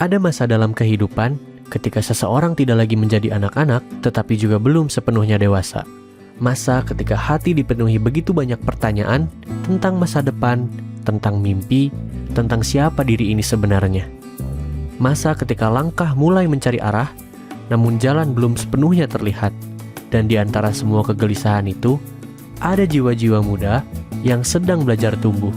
Ada masa dalam kehidupan ketika seseorang tidak lagi menjadi anak-anak, tetapi juga belum sepenuhnya dewasa. Masa ketika hati dipenuhi begitu banyak pertanyaan tentang masa depan, tentang mimpi, tentang siapa diri ini sebenarnya. Masa ketika langkah mulai mencari arah, namun jalan belum sepenuhnya terlihat. Dan di antara semua kegelisahan itu, ada jiwa-jiwa muda yang sedang belajar tumbuh.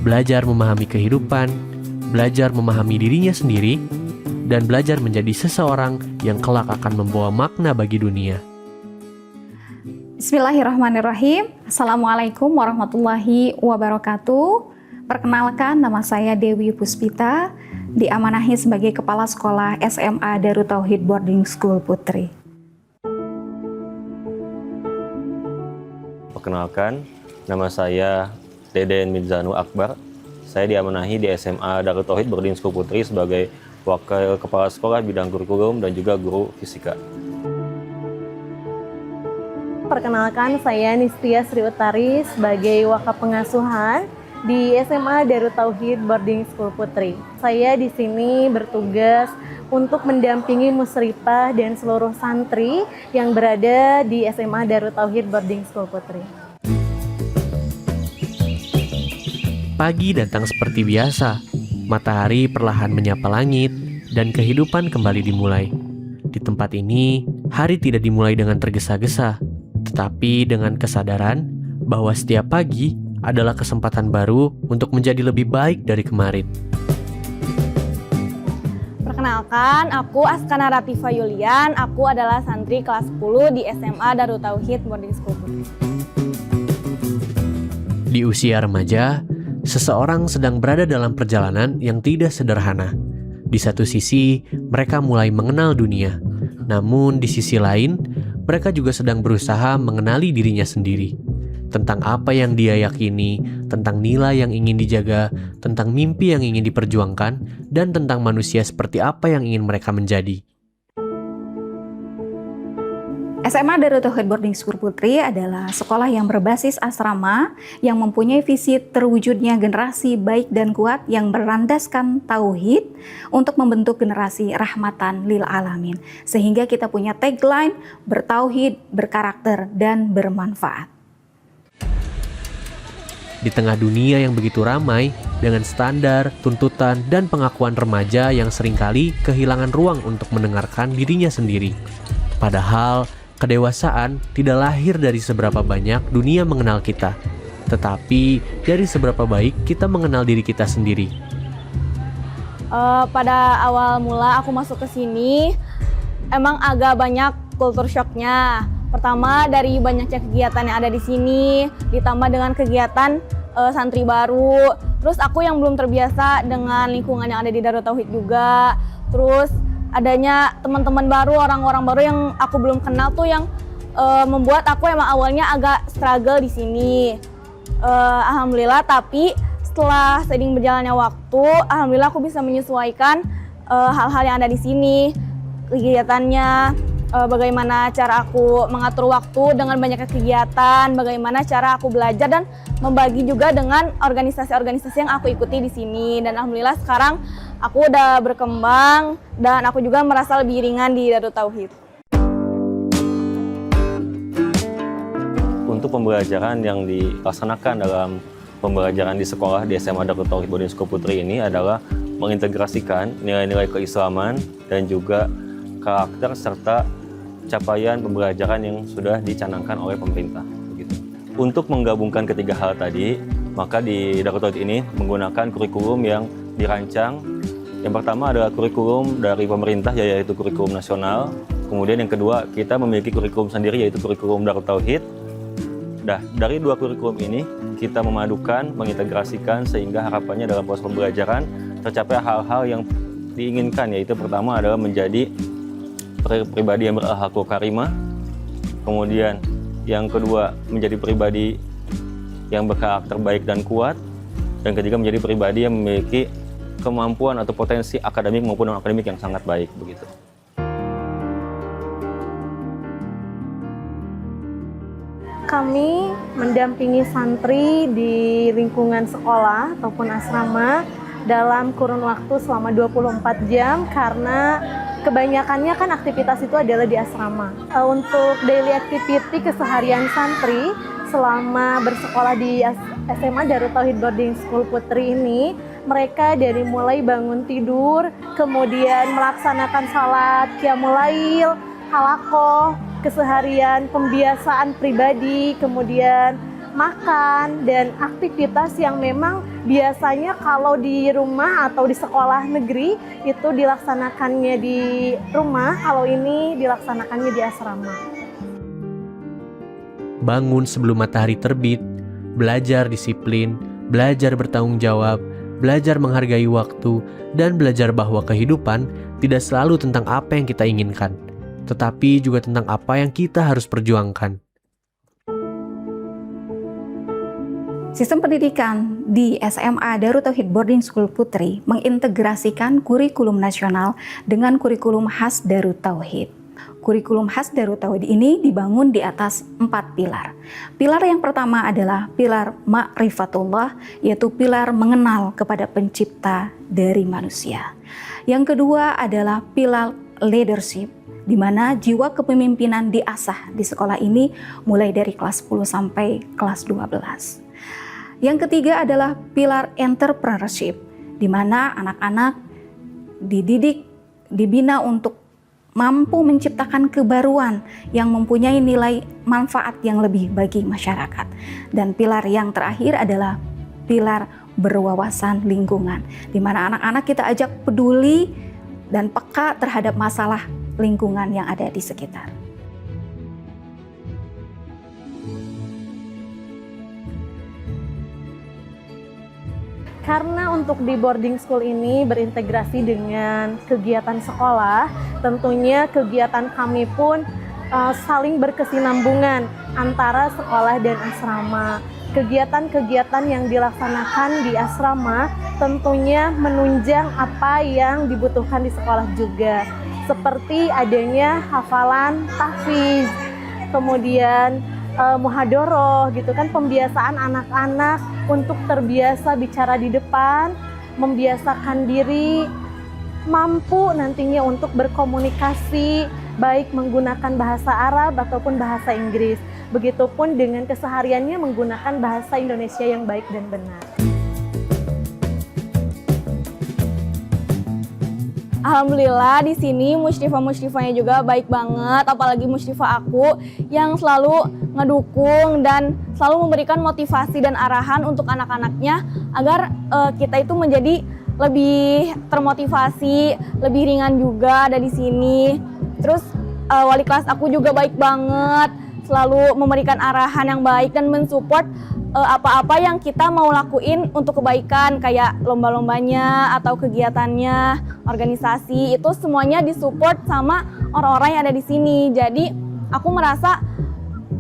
Belajar memahami kehidupan, belajar memahami dirinya sendiri, dan belajar menjadi seseorang yang kelak akan membawa makna bagi dunia. Bismillahirrahmanirrahim. Assalamualaikum warahmatullahi wabarakatuh. Perkenalkan, nama saya Dewi Puspita, diamanahi sebagai Kepala Sekolah SMA Darut Tauhid Boarding School Putri. Perkenalkan, nama saya Deden Mirzanu Akbar. Saya diamanahi di SMA Darut Tauhid Boarding School Putri sebagai Wakil Kepala Sekolah bidang kurikulum dan juga guru fisika. Perkenalkan, saya Nistia Sri Utari sebagai Wakil Pengasuhan di SMA Darut Tauhid Boarding School Putri. Saya di sini bertugas untuk mendampingi musyrifah dan seluruh santri yang berada di SMA Darut Tauhid Boarding School Putri. Pagi datang seperti biasa, matahari perlahan menyapa langit, dan kehidupan kembali dimulai. Di tempat ini, hari tidak dimulai dengan tergesa-gesa, tetapi dengan kesadaran bahwa setiap pagi adalah kesempatan baru untuk menjadi lebih baik dari kemarin. Perkenalkan, aku Askana Ratifa Yulian, aku adalah santri kelas 10 di SMA Darut Tauhid Boarding School Putri. Di usia remaja, seseorang sedang berada dalam perjalanan yang tidak sederhana. Di satu sisi, mereka mulai mengenal dunia. Namun di sisi lain, mereka juga sedang berusaha mengenali dirinya sendiri. Tentang apa yang dia yakini, tentang nilai yang ingin dijaga, tentang mimpi yang ingin diperjuangkan, dan tentang manusia seperti apa yang ingin mereka menjadi. SMA Darut Tauhid Boarding School Putri adalah sekolah yang berbasis asrama yang mempunyai visi terwujudnya generasi baik dan kuat yang berlandaskan tauhid untuk membentuk generasi rahmatan lil alamin. Sehingga kita punya tagline bertauhid, berkarakter, dan bermanfaat. Di tengah dunia yang begitu ramai, dengan standar, tuntutan, dan pengakuan remaja yang seringkali kehilangan ruang untuk mendengarkan dirinya sendiri. Padahal, kedewasaan tidak lahir dari seberapa banyak dunia mengenal kita, tetapi dari seberapa baik kita mengenal diri kita sendiri. Pada awal mula aku masuk ke sini, emang agak banyak culture shocknya. Pertama, dari banyaknya kegiatan yang ada di sini, ditambah dengan kegiatan santri baru. Terus aku yang belum terbiasa dengan lingkungan yang ada di Darut Tauhid juga. Terus adanya teman-teman baru, orang-orang baru yang aku belum kenal tuh yang membuat aku emang awalnya agak struggle di sini. Alhamdulillah, tapi setelah seiring berjalannya waktu, alhamdulillah aku bisa menyesuaikan hal-hal yang ada di sini, kegiatannya, bagaimana cara aku mengatur waktu dengan banyaknya kegiatan, bagaimana cara aku belajar dan membagi juga dengan organisasi-organisasi yang aku ikuti di sini. Dan alhamdulillah sekarang aku udah berkembang dan aku juga merasa lebih ringan di Darut Tauhid. Untuk pembelajaran yang dilaksanakan dalam pembelajaran di sekolah di SMA Darut Tauhid Boarding School Putri ini adalah mengintegrasikan nilai-nilai keislaman dan juga karakter serta capaian pembelajaran yang sudah dicanangkan oleh pemerintah. Begitu. Untuk menggabungkan ketiga hal tadi, maka di Darut Tauhid ini menggunakan kurikulum yang dirancang. Yang pertama adalah kurikulum dari pemerintah, yaitu kurikulum nasional. Kemudian yang kedua, kita memiliki kurikulum sendiri, yaitu kurikulum Darut Tauhid. Nah, dari dua kurikulum ini, kita memadukan, mengintegrasikan, sehingga harapannya dalam proses pembelajaran tercapai hal-hal yang diinginkan, yaitu pertama adalah menjadi pribadi yang berakhlak karimah. Kemudian yang kedua, menjadi pribadi yang berkarakter baik dan kuat. Dan ketiga, menjadi pribadi yang memiliki kemampuan atau potensi akademik maupun non-akademik yang sangat baik, begitu. Kami mendampingi santri di lingkungan sekolah ataupun asrama dalam kurun waktu selama 24 jam karena kebanyakannya kan aktivitas itu adalah di asrama. Untuk daily activity keseharian santri selama bersekolah di SMA Darut Tauhid Boarding School Putri ini, mereka dari mulai bangun tidur, kemudian melaksanakan salat, qiyamul lail, halakoh, keseharian pembiasaan pribadi, kemudian makan, dan aktivitas yang memang biasanya kalau di rumah atau di sekolah negeri itu dilaksanakannya di rumah, kalau ini dilaksanakannya di asrama. Bangun sebelum matahari terbit, belajar disiplin, belajar bertanggung jawab, belajar menghargai waktu, dan belajar bahwa kehidupan tidak selalu tentang apa yang kita inginkan, tetapi juga tentang apa yang kita harus perjuangkan. Sistem pendidikan di SMA Darut Tauhid Boarding School Putri mengintegrasikan kurikulum nasional dengan kurikulum khas Darut Tauhid. Kurikulum khas Darut Tauhid ini dibangun di atas 4 pilar. Pilar yang pertama adalah pilar ma'rifatullah, yaitu pilar mengenal kepada pencipta dari manusia. Yang kedua adalah pilar leadership, di mana jiwa kepemimpinan diasah di sekolah ini mulai dari kelas 10 sampai kelas 12. Yang ketiga adalah pilar entrepreneurship, di mana anak-anak dididik, dibina untuk mampu menciptakan kebaruan yang mempunyai nilai manfaat yang lebih bagi masyarakat. Dan pilar yang terakhir adalah pilar berwawasan lingkungan, di mana anak-anak kita ajak peduli dan peka terhadap masalah lingkungan yang ada di sekitar. Karena untuk di boarding school ini berintegrasi dengan kegiatan sekolah, tentunya kegiatan kami pun saling berkesinambungan antara sekolah dan asrama. Kegiatan-kegiatan yang dilaksanakan di asrama tentunya menunjang apa yang dibutuhkan di sekolah juga. Seperti adanya hafalan tahfiz, kemudian muhadoroh gitu kan, pembiasaan anak-anak untuk terbiasa bicara di depan, membiasakan diri mampu nantinya untuk berkomunikasi baik menggunakan bahasa Arab ataupun bahasa Inggris. Begitupun dengan kesehariannya menggunakan bahasa Indonesia yang baik dan benar. Alhamdulillah di sini musyrifah-musyrifahnya juga baik banget, apalagi musyrifah aku yang selalu ngedukung dan selalu memberikan motivasi dan arahan untuk anak-anaknya agar kita itu menjadi lebih termotivasi, lebih ringan juga ada di sini. Terus wali kelas aku juga baik banget, selalu memberikan arahan yang baik dan mensupport apa-apa yang kita mau lakuin untuk kebaikan, kayak lomba-lombanya atau kegiatannya, organisasi, itu semuanya disupport sama orang-orang yang ada di sini. Jadi aku merasa,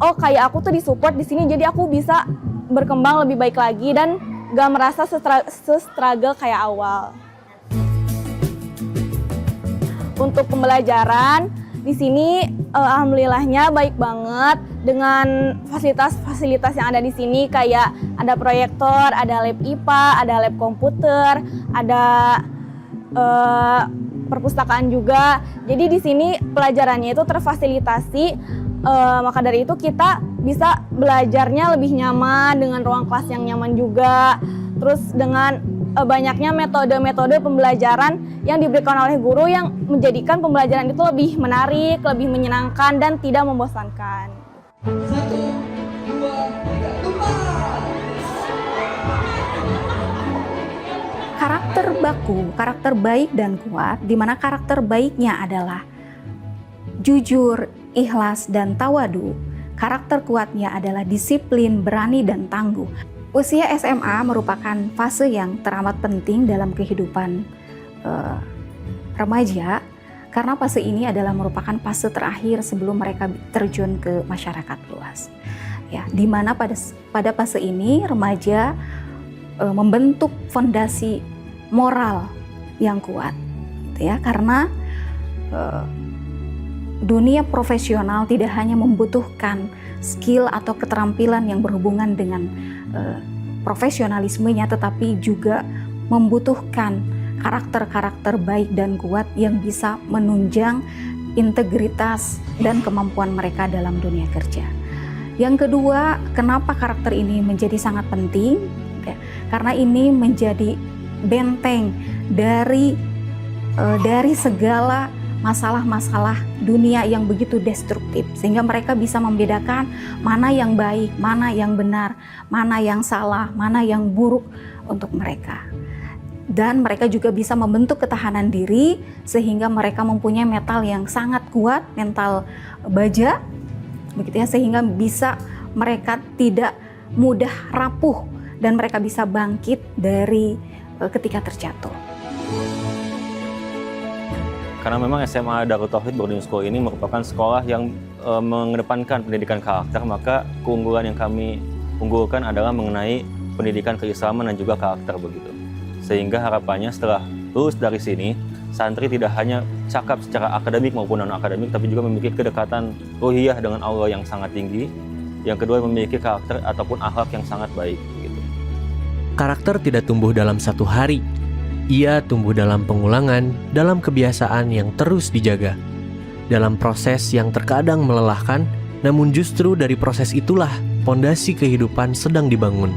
oh kayak aku tuh disupport di sini, jadi aku bisa berkembang lebih baik lagi dan gak merasa se-struggle kayak awal. Untuk pembelajaran di sini alhamdulillahnya baik banget dengan fasilitas-fasilitas yang ada di sini, kayak ada proyektor, ada lab IPA, ada lab komputer, ada perpustakaan juga. Jadi di sini pelajarannya itu terfasilitasi, maka dari itu kita bisa belajarnya lebih nyaman dengan ruang kelas yang nyaman juga. Terus dengan banyaknya metode-metode pembelajaran yang diberikan oleh guru yang menjadikan pembelajaran itu lebih menarik, lebih menyenangkan, dan tidak membosankan. 1, 2, 3, tumpah! Karakter baku, karakter baik dan kuat, di mana karakter baiknya adalah jujur, ikhlas, dan tawadu. Karakter kuatnya adalah disiplin, berani, dan tangguh. Usia SMA merupakan fase yang teramat penting dalam kehidupan remaja, karena fase ini adalah merupakan fase terakhir sebelum mereka terjun ke masyarakat luas. Ya, di mana pada fase ini remaja membentuk fondasi moral yang kuat, ya, karena dunia profesional tidak hanya membutuhkan skill atau keterampilan yang berhubungan dengan profesionalismenya, tetapi juga membutuhkan karakter-karakter baik dan kuat yang bisa menunjang integritas dan kemampuan mereka dalam dunia kerja. Yang kedua, kenapa karakter ini menjadi sangat penting? Ya, karena ini menjadi benteng dari segala masalah-masalah dunia yang begitu destruktif, sehingga mereka bisa membedakan mana yang baik, mana yang benar, mana yang salah, mana yang buruk untuk mereka. Dan mereka juga bisa membentuk ketahanan diri sehingga mereka mempunyai mental yang sangat kuat, mental baja, begitu ya, sehingga bisa mereka tidak mudah rapuh dan mereka bisa bangkit dari ketika terjatuh. Karena memang SMA Darut Tauhid Boarding School ini merupakan sekolah yang mengedepankan pendidikan karakter, maka keunggulan yang kami unggulkan adalah mengenai pendidikan keislaman dan juga karakter begitu. Sehingga harapannya setelah lulus dari sini, santri tidak hanya cakap secara akademik maupun non-akademik, tapi juga memiliki kedekatan ruhiyah dengan Allah yang sangat tinggi. Yang kedua, memiliki karakter ataupun akhlak yang sangat baik. Gitu. Karakter tidak tumbuh dalam satu hari. Ia tumbuh dalam pengulangan, dalam kebiasaan yang terus dijaga. Dalam proses yang terkadang melelahkan, namun justru dari proses itulah pondasi kehidupan sedang dibangun.